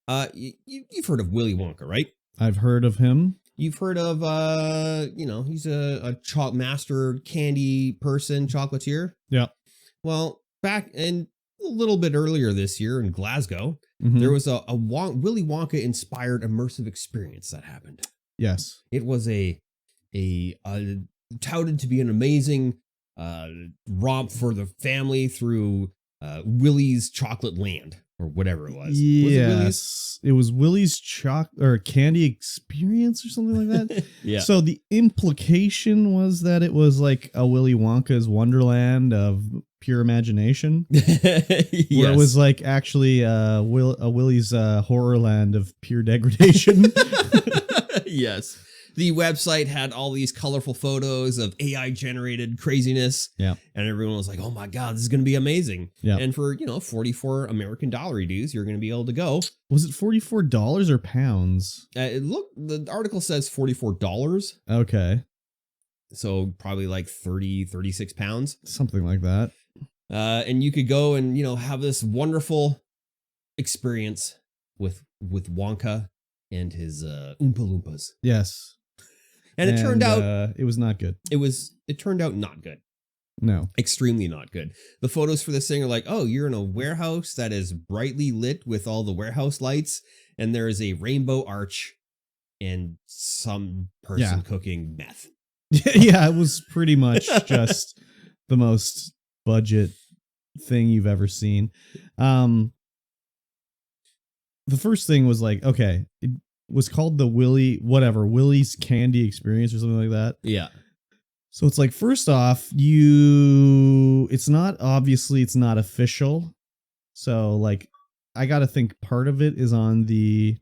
You've heard of Willy Wonka, right? I've heard of him. You've heard of, he's a master candy person, chocolatier. Yeah. Well, back in a little bit earlier this year in Glasgow, there was a Willy Wonka inspired immersive experience that happened. Yes. It was a touted to be an amazing romp for the family through Willy's Chocolate Land or whatever it was. Yes, it was Willy's candy experience or something like that. Yeah. So the implication was that it was like a Willy Wonka's Wonderland of pure imagination. Yes. Where it was like actually a Willy's Horrorland of pure degradation. Yes. The website had all these colorful photos of AI generated craziness. Yeah. And everyone was like, oh my God, this is going to be amazing. Yeah. And for, $44 American dollar dues, you're going to be able to go. Was it $44 or pounds? The article says $44. Okay. So probably like 36 pounds. Something like that. And you could go and, have this wonderful experience with Wonka and his Oompa Loompas. Yes. And it turned out it was not good. It turned out not good. No. Extremely not good. The photos for this thing are like, oh, you're in a warehouse that is brightly lit with all the warehouse lights, and there is a rainbow arch and some person cooking meth. Yeah, it was pretty much just the most budget thing you've ever seen. The first thing was like, okay, it was called the Willy's Candy Experience or something like that. Yeah. So it's like, first off, it's not official. So like, I got to think part of it is on the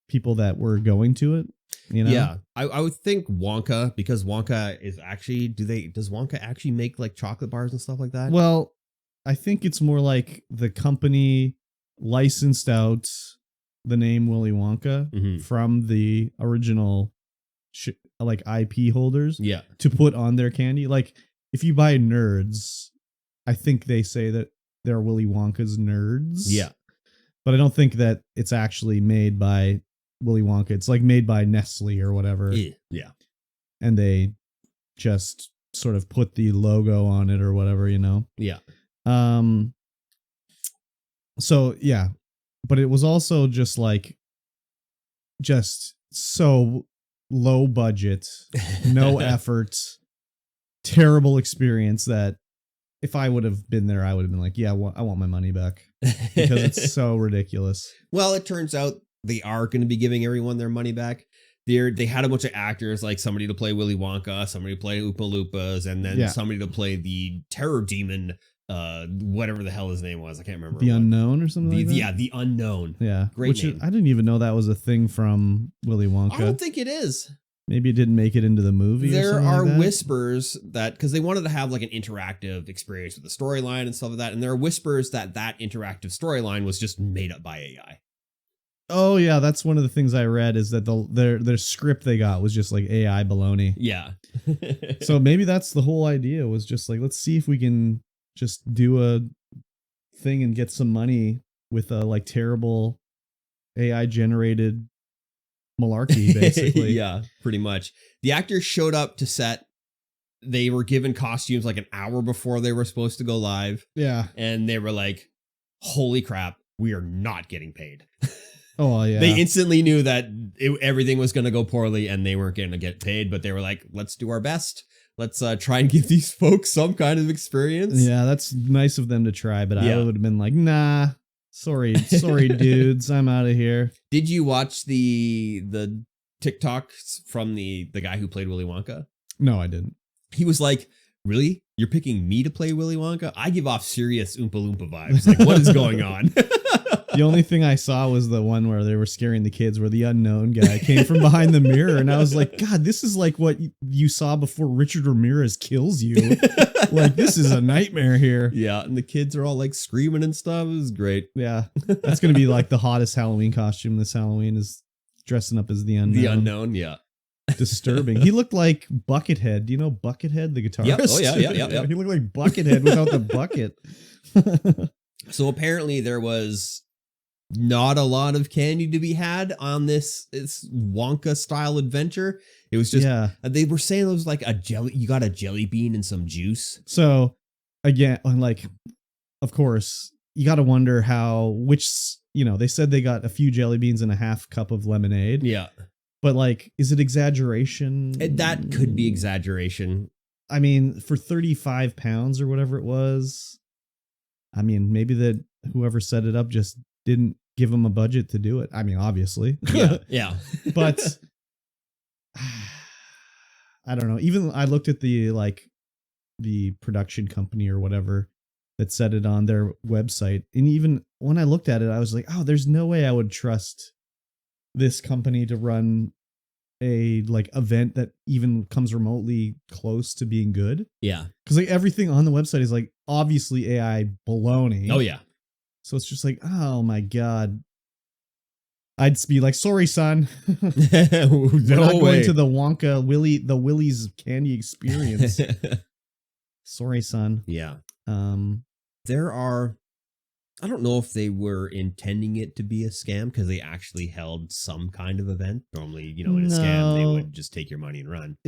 people that were going to it, Yeah. I would think Wonka, because Wonka is actually, does Wonka actually make like chocolate bars and stuff like that? Well, I think it's more like the company licensed out the name Willy Wonka from the original like IP holders to put on their candy. Like if you buy Nerds, I think they say that they're Willy Wonka's Nerds. Yeah. But I don't think that it's actually made by Willy Wonka. It's like made by Nestle or whatever. Yeah. And they just sort of put the logo on it or whatever, Yeah. So yeah, but it was also just so low budget, no effort, terrible experience that if I would have been there, I would have been like, yeah, I want my money back because it's so ridiculous. Well, it turns out they are going to be giving everyone their money back. They had a bunch of actors, like somebody to play Willy Wonka, somebody to play Oompa Loompas, and then somebody to play the terror demon, whatever the hell his name was. I can't remember. The Unknown or something like that? Yeah, the Unknown. Yeah. Great name. I didn't even know that was a thing from Willy Wonka. I don't think it is. Maybe it didn't make it into the movie. There are like whispers that, because they wanted to have like an interactive experience with the storyline and stuff like that, and there are whispers that interactive storyline was just made up by AI. Oh yeah, that's one of the things I read is that their script they got was just like AI baloney. Yeah. So maybe that's the whole idea, was just like, let's see if we can just do a thing and get some money with a like terrible AI generated malarkey, basically. Yeah, pretty much. The actors showed up to set. They were given costumes like an hour before they were supposed to go live. Yeah. And they were like, holy crap, we are not getting paid. Oh, yeah. They instantly knew that everything was going to go poorly and they weren't going to get paid, but they were like, let's do our best. Let's try and give these folks some kind of experience. Yeah, that's nice of them to try, but I would have been like, nah, sorry, dudes, I'm out of here. Did you watch the TikToks from the guy who played Willy Wonka? No, I didn't. He was like, really? You're picking me to play Willy Wonka? I give off serious Oompa Loompa vibes. Like, what is going on? The only thing I saw was the one where they were scaring the kids, where the unknown guy came from behind the mirror. And I was like, God, this is like what you saw before Richard Ramirez kills you. Like, this is a nightmare here. Yeah. And the kids are all like screaming and stuff. It was great. Yeah. That's going to be like the hottest Halloween costume this Halloween, is dressing up as the unknown. The unknown. Yeah. Disturbing. He looked like Buckethead. Do you know Buckethead, the guitarist? Yep. Oh, yeah. He looked like Buckethead without the bucket. So apparently there was not a lot of candy to be had on this Wonka style adventure. It was just, they were saying it was like you got a jelly bean and some juice. So again, like, of course, you got to wonder they said they got a few jelly beans and a half cup of lemonade. Yeah. But like, is it exaggeration? That could be exaggeration. I mean, for 35 pounds or whatever it was, I mean, maybe whoever set it up just didn't give them a budget to do it. I mean, obviously. Yeah. But I don't know. Even I looked at the production company or whatever that set it on their website. And even when I looked at it, I was like, oh, there's no way I would trust this company to run a event that even comes remotely close to being good. Yeah. Because like everything on the website is like obviously AI baloney. Oh yeah. So it's just like, oh my God. I'd be like, sorry, son. No We're not way. going to the Wonka Willy's candy experience. Sorry, son. Yeah. There are, I don't know if they were intending it to be a scam because they actually held some kind of event. Normally, in a scam, they would just take your money and run.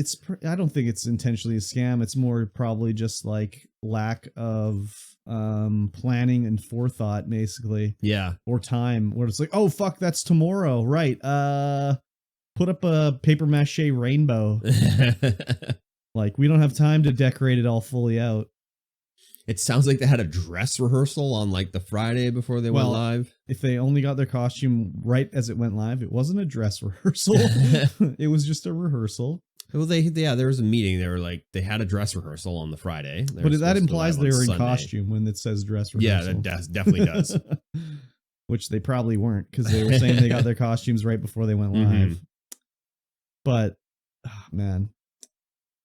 I don't think it's intentionally a scam. It's more probably just like lack of planning and forethought, basically. Yeah. Or time where it's like, oh, fuck, that's tomorrow. Right. Put up a paper mache rainbow. Like, we don't have time to decorate it all fully out. It sounds like they had a dress rehearsal on like the Friday before they went live. If they only got their costume right as it went live, it wasn't a dress rehearsal. It was just a rehearsal. Well, there was a meeting. They were like, they had a dress rehearsal on the Friday. But that implies they were in costume when it says dress rehearsal. Yeah, that definitely does. Which they probably weren't, because they were saying they got their costumes right before they went live. Mm-hmm. But, man,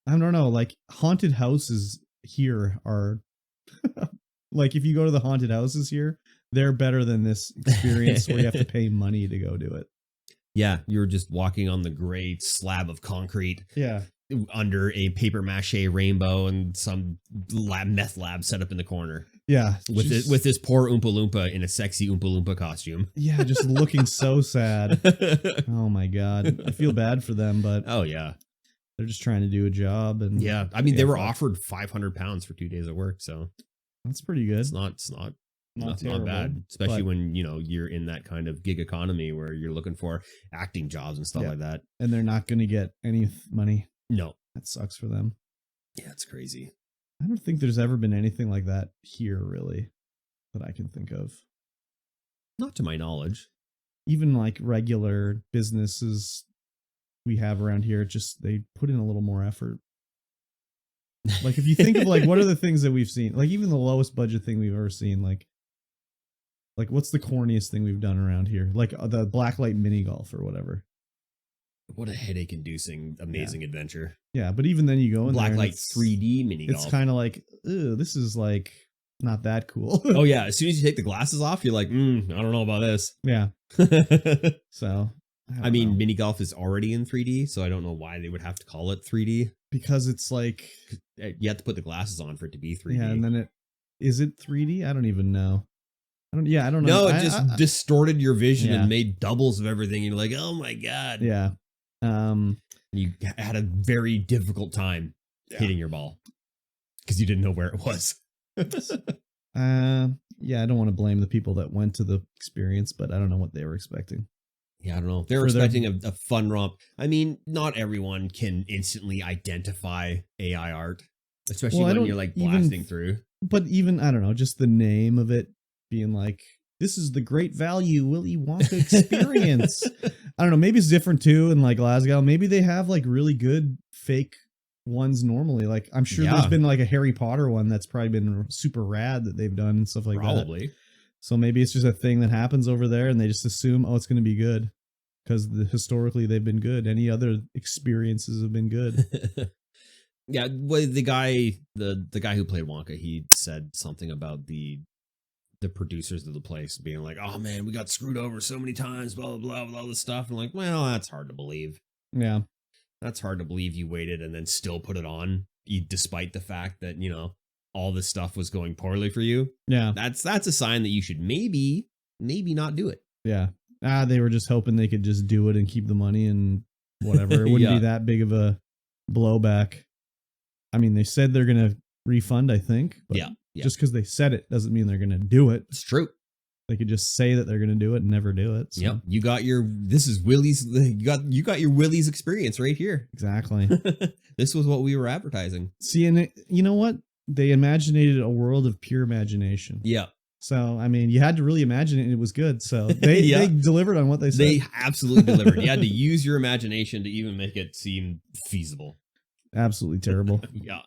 I don't know. Like, haunted houses here are like, if you go to the haunted houses here, they're better than this experience where you have to pay money to go do it. Yeah, you're just walking on the gray slab of concrete. Yeah. Under a paper mache rainbow and some meth lab set up in the corner. Yeah. With this poor Oompa Loompa in a sexy Oompa Loompa costume. Yeah, just looking so sad. Oh my God. I feel bad for them, but oh yeah. They're just trying to do a job. And yeah, I mean, they were offered 500 pounds for 2 days of work, so that's pretty good. It's not bad, especially when you're in that kind of gig economy where you're looking for acting jobs and stuff like that. And they're not going to get any money. No, that sucks for them. Yeah, it's crazy. I don't think there's ever been anything like that here, really, that I can think of. Not to my knowledge. Even like regular businesses we have around here, they put in a little more effort. Like, if you think of like, what are the things that we've seen? Like, even the lowest budget thing we've ever seen, like what's the corniest thing we've done around here? Like the blacklight mini golf or whatever. What a headache-inducing, amazing adventure. Yeah, but even then you go in blacklight 3D mini golf. It's kind of like, ew, this is like not that cool. Oh yeah, as soon as you take the glasses off, you're like, I don't know about this. Yeah. So, I mean, mini golf is already in 3D, so I don't know why they would have to call it 3D. Because it's like, you have to put the glasses on for it to be 3D. Yeah, and then is it 3D? I don't even know. I don't know. No, it just distorted your vision and made doubles of everything. You're like, oh my God. Yeah. You had a very difficult time hitting your ball because you didn't know where it was. Yeah, I don't want to blame the people that went to the experience, but I don't know what they were expecting. Yeah, I don't know. They were expecting a fun romp. I mean, not everyone can instantly identify AI art, especially when you're like blasting through. But even, I don't know, just the name of it being like, this is the great value Willy Wonka experience. I don't know. Maybe it's different too in like Glasgow. Maybe they have like really good fake ones normally. Like, I'm sure there's been like a Harry Potter one that's probably been super rad that they've done and stuff like that. Probably. So maybe it's just a thing that happens over there and they just assume, oh, it's going to be good because historically they've been good. Any other experiences have been good. Yeah. Well, the guy who played Wonka, he said something about the producers of the place being like, oh man, we got screwed over so many times, blah, blah, blah, with all this stuff. I'm like, well, that's hard to believe. Yeah. That's hard to believe you waited and then still put it on, despite the fact that, all this stuff was going poorly for you. Yeah. That's a sign that you should maybe maybe not do it. Yeah. They were just hoping they could just do it and keep the money and whatever. It wouldn't be that big of a blowback. I mean, they said they're going to refund, I think. But just because they said it doesn't mean they're going to do it. It's true. They could just say that they're going to do it and never do it. So. Yep. You got your Willy's experience right here. Exactly. This was what we were advertising. See, and you know what? They imaginated a world of pure imagination. Yeah. So, I mean, you had to really imagine it and it was good. So they delivered on what they said. They absolutely delivered. You had to use your imagination to even make it seem feasible. Absolutely terrible. Yeah.